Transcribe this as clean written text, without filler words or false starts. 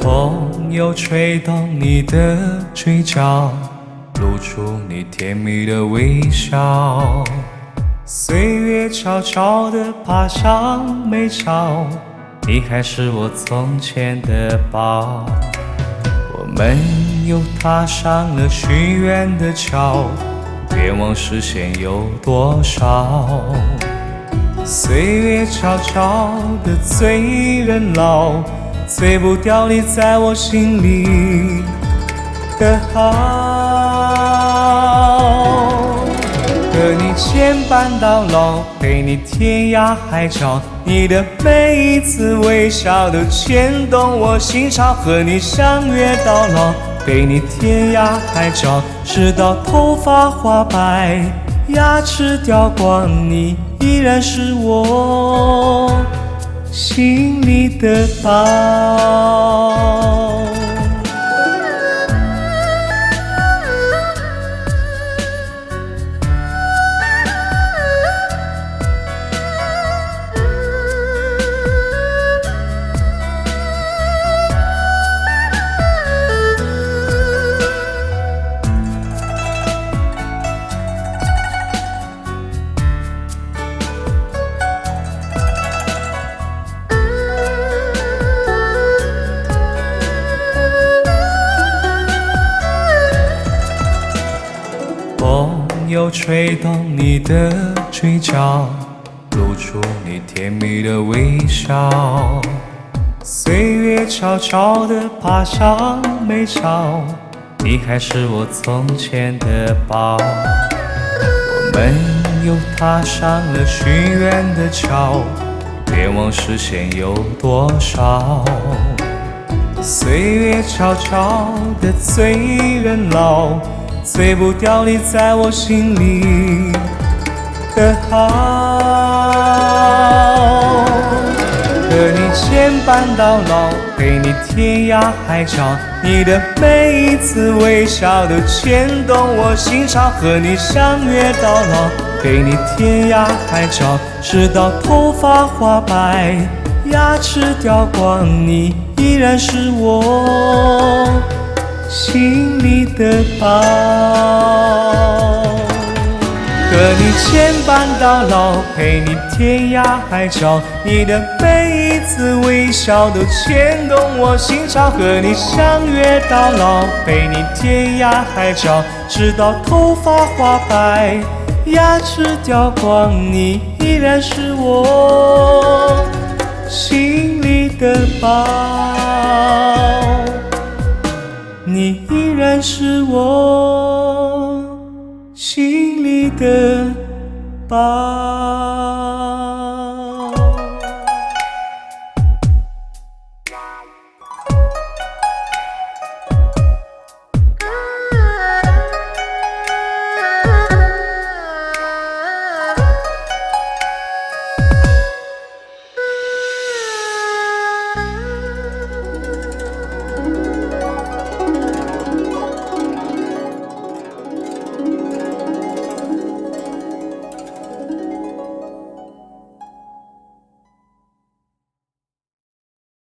风又吹动你的嘴角，露出你甜蜜的微笑。岁月悄悄地爬上眉角，你还是我从前的宝。我们又踏上了许愿的桥，愿望实现有多少？岁月悄悄地催人老，催不掉你在我心里的好。和你牵绊到老，陪你天涯海角，你的每一次微笑都牵动我心潮。和你相约到老，陪你天涯海角，直到头发花白，牙齿掉光，你依然是我心里的宝。风又吹动你的嘴角，露出你甜蜜的微笑。岁月悄悄地爬上眉角，你还是我从前的宝。我们又踏上了许愿的桥，愿望实现有多少？岁月悄悄地催人老，催不掉你在我心里的好。和你牵绊到老，陪你天涯海角，你的每一次微笑都牵动我心潮。和你相约到老，陪你天涯海角，直到头发花白，牙齿掉光，你依然是我心里的宝。和你牵绊到老，陪你天涯海角，你的每一次微笑都牵动我心潮。和你相约到老，陪你天涯海角，直到头发花白，牙齿掉光，你依然是我心里的宝。你依然是我